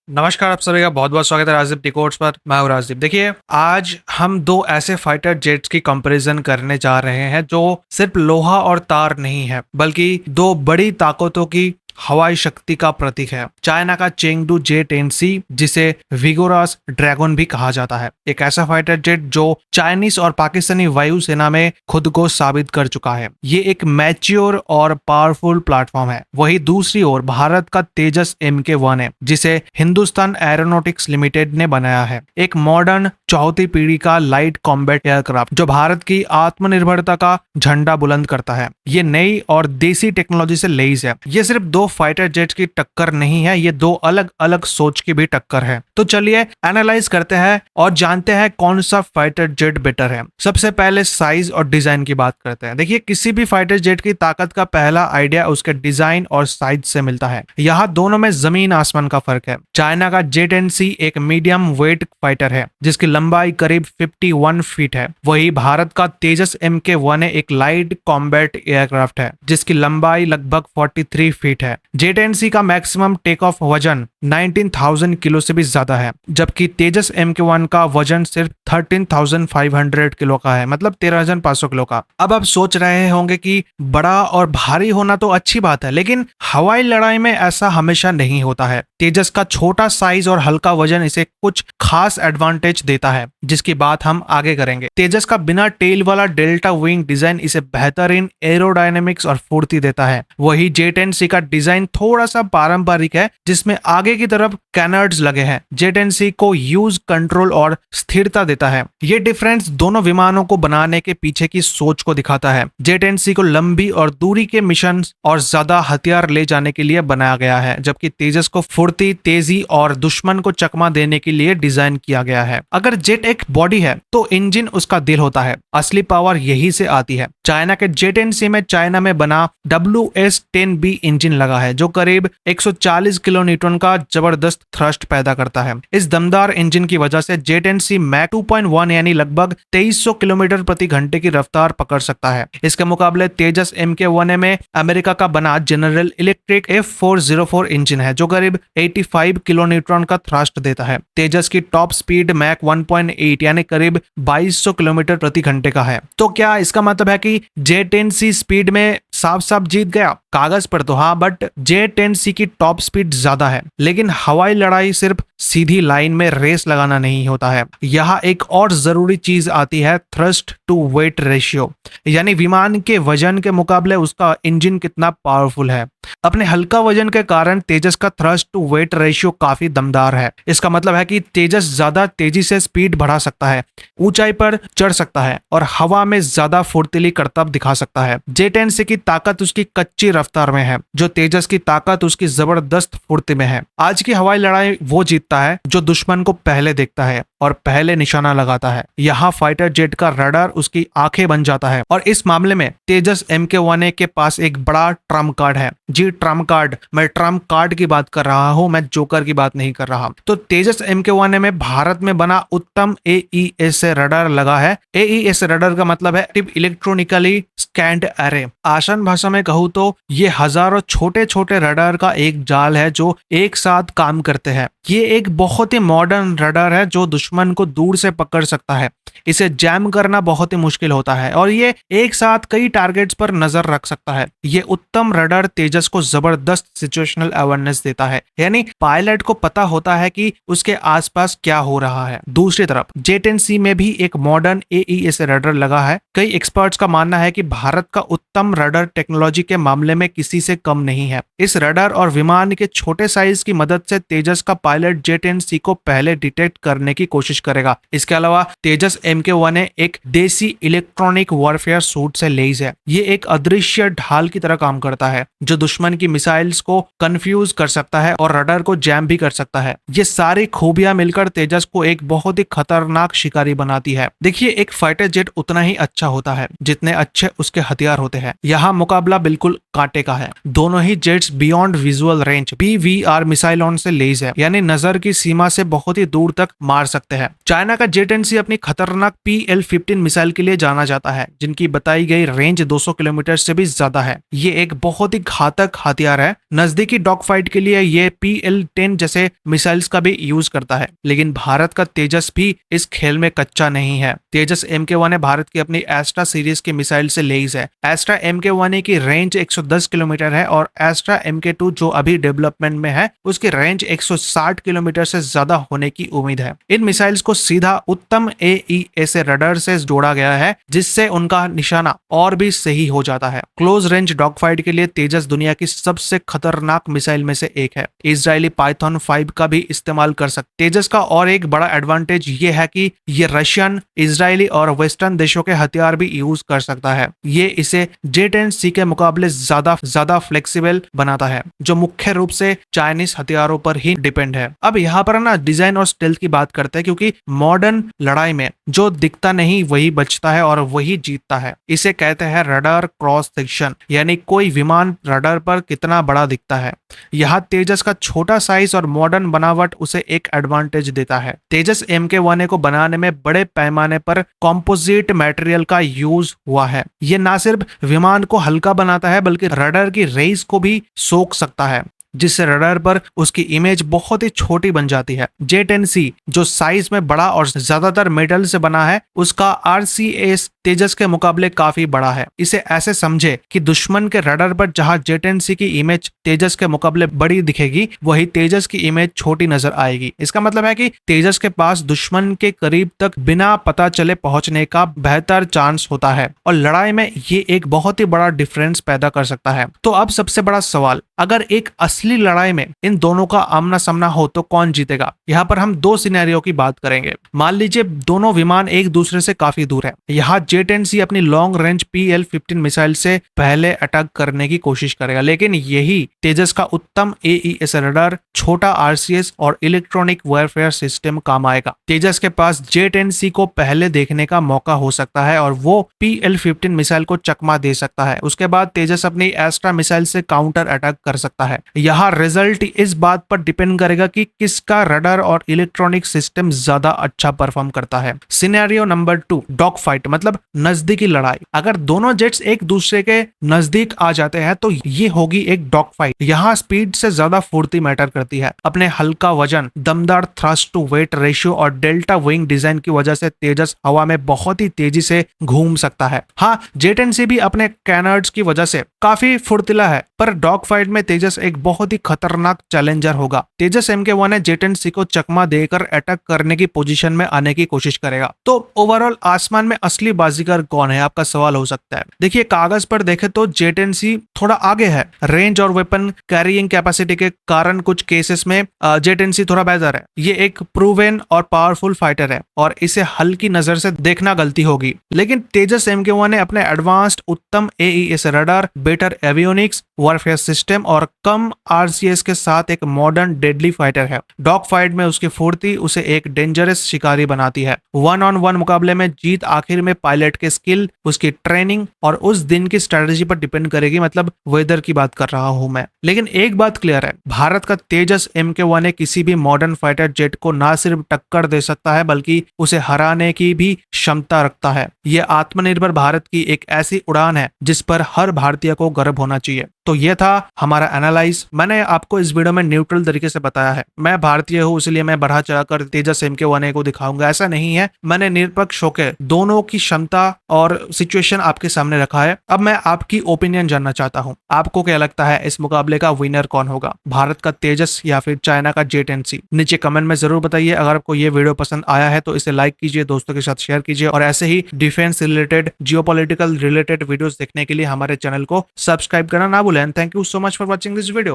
नमस्कार, आप सभी का बहुत बहुत स्वागत है राजदीप टिकोट्स पर। मैं हूं राजदीप। देखिए, आज हम दो ऐसे फाइटर जेट्स की कंपैरिजन करने जा रहे हैं जो सिर्फ लोहा और तार नहीं है, बल्कि दो बड़ी ताकतों की हवाई शक्ति का प्रतीक है। चाइना का चेंगडू J-10C, जिसे विगोरास ड्रैगन भी कहा जाता है, एक ऐसा फाइटर जेट जो चाइनीज और पाकिस्तानी वायुसेना में खुद को साबित कर चुका है। ये एक मैच्योर और पावरफुल प्लेटफॉर्म है। वही दूसरी ओर भारत का तेजस Mk-1 है, जिसे हिंदुस्तान एरोनॉटिक्स लिमिटेड ने बनाया है। एक मॉडर्न चौथी पीढ़ी का लाइट कॉम्बैट एयरक्राफ्ट जो भारत की आत्मनिर्भरता का झंडा बुलंद करता है। ये नई और देसी टेक्नोलॉजी से लैस है। ये सिर्फ दो फाइटर जेट्स की टक्कर नहीं है, ये दो अलग अलग सोच की भी टक्कर है। तो चलिए एनालाइज करते हैं और जानते हैं कौन सा फाइटर जेट बेटर है। सबसे पहले साइज और डिजाइन की बात करते हैं। देखिए, किसी भी फाइटर जेट की ताकत का पहला आइडिया उसके डिजाइन और साइज से मिलता है। यहाँ दोनों में जमीन आसमान का फर्क है। चाइना का J-10C एक मीडियम वेट फाइटर है जिसकी लंबाई करीब 51 फीट है। वही भारत का तेजस Mk-1 एक लाइट कॉम्बैट एयरक्राफ्ट है जिसकी लंबाई लगभग 43 फीट है। J-10C का मैक्सिमम टेक ऑफ वजन 19,000 किलो से भी ज्यादा है, जबकि तेजस Mk-1 का वजन सिर्फ 13,500 किलो का है, मतलब 13,500 किलो का। अब आप सोच रहे होंगे कि बड़ा और भारी होना तो अच्छी बात है, लेकिन हवाई लड़ाई में ऐसा हमेशा नहीं होता है। तेजस का छोटा साइज और हल्का वजन इसे कुछ खास एडवांटेज देता है, जिसकी बात हम आगे करेंगे। तेजस का बिना टेल वाला डेल्टा विंग डिजाइन इसे बेहतरीन एरोडायनेमिक्स और फुर्ती देता है। वही J-10C का डिजाइन थोड़ा सा पारंपरिक है, जिसमें आगे की तरफ कैनर्ड्स लगे हैं। J-10C को यूज कंट्रोल और स्थिरता देता है। ये डिफरेंस दोनों विमानों को बनाने के पीछे की सोच को दिखाता है। J-10C को लंबी और दूरी के मिशन और ज्यादा हथियार ले जाने के लिए बनाया गया है, जबकि तेजस को फुर्ती, तेजी और दुश्मन को चकमा देने के लिए डिजाइन किया गया है। अगर जेट एक बॉडी है तो इंजन उसका दिल होता है। असली पावर यही से आती है। चाइना के J-10C में चाइना में बना WS-10B इंजन लगा है, जो करीब 140 किलो न्यूटन का जबरदस्त थ्रस्ट पैदा करता है। इस दमदार इंजन की वजह से J-10C मैक 2.1 यानी लगभग 2300 किलोमीटर प्रति घंटे की रफ्तार पकड़ सकता है। इसके मुकाबले तेजस Mk-1 में अमेरिका का बना जनरल इलेक्ट्रिक F404 इंजन है, जो करीब 85 किलो न्यूटन का थ्रस्ट देता है। तेजस की टॉप स्पीड मैक 1.8 यानी करीब 2200 किलोमीटर प्रति घंटे का है। तो क्या इसका मतलब है कि J-10C स्पीड में साफ साफ जीत गया? कागज पर तो हाँ, बट J-10C की टॉप स्पीड ज्यादा है। लेकिन हवाई लड़ाई सिर्फ सीधी लाइन में रेस लगाना नहीं होता है। यहाँ एक और जरूरी चीज आती है, थ्रस्ट टू वेट रेशियो, यानी विमान के वजन के मुकाबले उसका इंजन कितना पावरफुल है। अपने हल्का वजन के कारण तेजस का थ्रस्ट टू वेट रेशियो काफी दमदार है। इसका मतलब है कि तेजस ज्यादा तेजी से स्पीड बढ़ा सकता है, ऊंचाई पर चढ़ सकता है और हवा में ज्यादा फुर्तीली करतब दिखा सकता है। J-10C की ताकत उसकी कच्ची रफ्तार में है, जो तेजस की ताकत उसकी जबरदस्त फुर्ती में है। आज की हवाई लड़ाई वो जीतता है जो दुश्मन को पहले देखता है और पहले निशाना लगाता है। यहाँ फाइटर जेट का रडार उसकी आंखें बन जाता है, और इस मामले में तेजस Mk-1 के पास एक बड़ा ट्रम्प कार्ड है। जी, ट्रम्प कार्ड। मैं ट्रम्प कार्ड की बात कर रहा हूँ, मैं जोकर की बात नहीं कर रहा। तो तेजस Mk-1 में भारत में बना उत्तम AES रडार लगा है। AES रडार का मतलब है इलेक्ट्रॉनिकली स्कैन्ड एरे। आसान भाषा में कहूँ तो ये हजारों छोटे छोटे रडार का एक जाल है जो एक साथ काम करते हैं। ये एक बहुत ही मॉडर्न रडार है जो दुश्मन को दूर से पकड़ सकता है। इसे जैम करना बहुत ही मुश्किल होता है और ये एक साथ कई टारगेट्स पर नजर रख सकता है। ये उत्तम रडार तेजस को जबरदस्त सिचुएशनल अवेयरनेस देता है, यानी पायलट को पता होता है कि उसके आसपास क्या हो रहा है। दूसरी तरफ J-10C में भी एक मॉडर्न AES रडार लगा है। कई एक्सपर्ट्स का मानना है कि भारत का उत्तम रडार टेक्नोलॉजी के मामले में किसी से कम नहीं है। इस रडार और विमान के छोटे साइज की मदद से तेजस का पायलट J-10C को पहले डिटेक्ट करने की कोशिश करेगा। इसके अलावा तेजस Mk-1 एक देसी इलेक्ट्रॉनिक वॉरफेयर सूट से लैस है। ये एक अदृश्य ढाल की तरह काम करता है जो दुश्मन की मिसाइल्स को कंफ्यूज कर सकता है और रडार को जैम भी कर सकता है। ये सारी खूबियां मिलकर तेजस को एक बहुत ही खतरनाक शिकारी बनाती है। देखिए, एक फाइटर जेट उतना ही अच्छा होता है जितने अच्छे उसके हथियार होते हैं। यहाँ मुकाबला बिल्कुल कांटे का है। दोनों ही jets beyond visual range BVR मिसाइलों से लैस है, यानी नजर की सीमा से बहुत ही दूर तक मार सकते सकते हैं। चाइना का जेट-10C अपनी खतरनाक PL-15 मिसाइल के लिए जाना जाता है, जिनकी बताई गई रेंज 200 किलोमीटर से भी ज्यादा है। ये एक बहुत ही घातक हथियार है। नजदीकी डॉग फाइट के लिए ये PL-10 जैसे मिसाइल्स का भी यूज करता है। लेकिन भारत का तेजस भी इस खेल में कच्चा नहीं है। तेजस MK1 भारत की अपनी एस्ट्रा सीरीज की मिसाइल से लैस है। एस्ट्रा MK1 की रेंज 110 किलोमीटर है और एस्ट्रा MK2 जो अभी डेवलपमेंट में है उसकी रेंज 160 किलोमीटर से ज्यादा होने की उम्मीद है। इन मिसाइल्स को सीधा उत्तम AES रडार से जोड़ा गया है, जिससे उनका निशाना और भी सही हो जाता है। क्लोज रेंज डॉग फाइट के लिए तेजस दुनिया की सबसे खतरनाक मिसाइल में से एक है। इजरायली पाइथन 5 का भी इस्तेमाल कर सकते। तेजस का और एक बड़ा एडवांटेज ये है कि ये रशियन, इजरायली और वेस्टर्न देशों के हथियार भी यूज कर सकता है। ये इसे जेट-10C के मुकाबले ज्यादा फ्लेक्सिबल बनाता है, जो मुख्य रूप से चाइनीज हथियारों पर ही डिपेंड है। अब यहाँ पर ना डिजाइन और स्टेल्थ की बात करते हैं, क्योंकि मॉडर्न लड़ाई में जो दिखता नहीं वही बचता है और वही जीतता है। इसे कहते हैं रडार क्रॉस सेक्शन, यानी कोई विमान रडार पर कितना बड़ा दिखता है। यहाँ तेजस का छोटा साइज और मॉडर्न बनावट उसे एक एडवांटेज देता है। तेजस MK1 को बनाने में बड़े पैमाने पर कॉम्पोजिट मटेरियल का यूज हुआ है। ये ना सिर्फ विमान को हल्का बनाता है बल्कि रडार की रेस को भी सोख सकता है, जिससे रडार पर उसकी इमेज बहुत ही छोटी बन जाती है। जेट-10C जो साइज में बड़ा और ज्यादातर मेटल से बना है, उसका RCS तेजस के मुकाबले काफी बड़ा है। इसे ऐसे समझे कि दुश्मन के रडार पर जहां जेट-10C की इमेज तेजस के मुकाबले बड़ी दिखेगी, वही तेजस की इमेज छोटी नजर आएगी। इसका मतलब है कि तेजस के पास दुश्मन के करीब तक बिना पता चले पहुंचने का बेहतर चांस होता है और लड़ाई में ये एक बहुत ही बड़ा डिफरेंस पैदा कर सकता है। तो अब सबसे बड़ा सवाल, अगर एक असली लड़ाई में इन दोनों का आमना सामना हो तो कौन जीतेगा? यहाँ पर हम दो सिनेरियो की बात करेंगे। मान लीजिए दोनों विमान एक दूसरे से काफी दूर है। यहाँ जेट-10C अपनी लॉन्ग रेंज PL-15 मिसाइल से पहले अटैक करने की कोशिश करेगा, लेकिन यही तेजस का उत्तम AES रडार, छोटा RCS और इलेक्ट्रॉनिक वॉरफेयर सिस्टम काम आएगा। तेजस के पास जेट-10C को पहले देखने का मौका हो सकता है और वो PL-15 मिसाइल को चकमा दे सकता है। उसके बाद तेजस अपनी एस्ट्रा मिसाइल से काउंटर अटैक कर सकता है। यहाँ रिजल्ट इस बात पर डिपेंड करेगा कि किसका रडार और इलेक्ट्रॉनिक सिस्टम ज्यादा अच्छा परफॉर्म करता है। सिनेरियो नंबर 2, डॉग फाइट मतलब नजदीकी लड़ाई। अगर दोनों जेट्स एक दूसरे के नजदीक आ जाते हैं तो ये होगी एक डॉग फाइट। यहाँ स्पीड से ज्यादा फुर्ती मैटर करती है। अपने हल्का वजन, दमदार थ्रस्ट टू वेट रेशियो और डेल्टा विंग डिजाइन की वजह से तेजस हवा में बहुत ही तेजी से घूम सकता है। हाँ, जेट-10C भी अपने कैनर्ड्स की वजह से काफी फुर्तीला है, पर डॉग फाइट में तेजस एक बहुत ही खतरनाक चैलेंजर होगा। तेजस MK1 जेट-10C को चकमा देकर अटैक करने की पोजीशन में आने की कोशिश करेगा। तो ओवरऑल आसमान में असली बाजीगर कौन है, आपका सवाल हो सकता है। देखिए, कागज पर देखे तो जेट-10C थोड़ा आगे है। रेंज और वेपन कैरिंग कैपेसिटी के कारण कुछ केसेस में जेट-10C थोड़ा बेहतर है। ये एक प्रूवन और पावरफुल फाइटर है और इसे हल्की नजर से देखना गलती होगी। लेकिन तेजस MK1 ने अपने एडवांस्ड उत्तम AES radar, better avionics, warfare system और कम RCS के साथ एक मॉडर्न डेडली फाइटर है। डॉग फाइट में उसकी फुर्ती उसे एक डेंजरस शिकारी बनाती है। 1-on-1 मुकाबले में जीत आखिर में पायलट के स्किल, उसकी ट्रेनिंग और उस दिन की स्ट्रेटेजी पर डिपेंड करेगी। मतलब वेदर की बात कर रहा हूं मैं। लेकिन एक बात क्लियर है, भारत का तेजस MK1 किसी भी मॉडर्न फाइटर जेट को ना सिर्फ टक्कर दे सकता है बल्कि उसे हराने की भी क्षमता रखता है। यह आत्मनिर्भर भारत की एक ऐसी उड़ान है जिस पर हर भारतीय को गर्व होना चाहिए। तो ये था हमारा एनालाइज। मैंने आपको इस वीडियो में न्यूट्रल तरीके से बताया है। मैं भारतीय हूँ इसलिए मैं बढ़ा चढ़ाकर तेजस MK1 को दिखाऊंगा, ऐसा नहीं है। मैंने निरपक्ष होकर दोनों की क्षमता और सिचुएशन आपके सामने रखा है। अब मैं आपकी ओपिनियन जानना चाहता हूँ, आपको क्या लगता है इस मुकाबले का विनर कौन होगा, भारत का तेजस या फिर चाइना का जेट-10C? नीचे कमेंट में जरूर बताइए। अगर आपको ये वीडियो पसंद आया है तो इसे लाइक कीजिए, दोस्तों के साथ शेयर कीजिए और ऐसे ही defence related, geopolitical related videos देखने के लिए हमारे चैनल को सब्सक्राइब करना ना भूलें। Thank you so much for watching this video.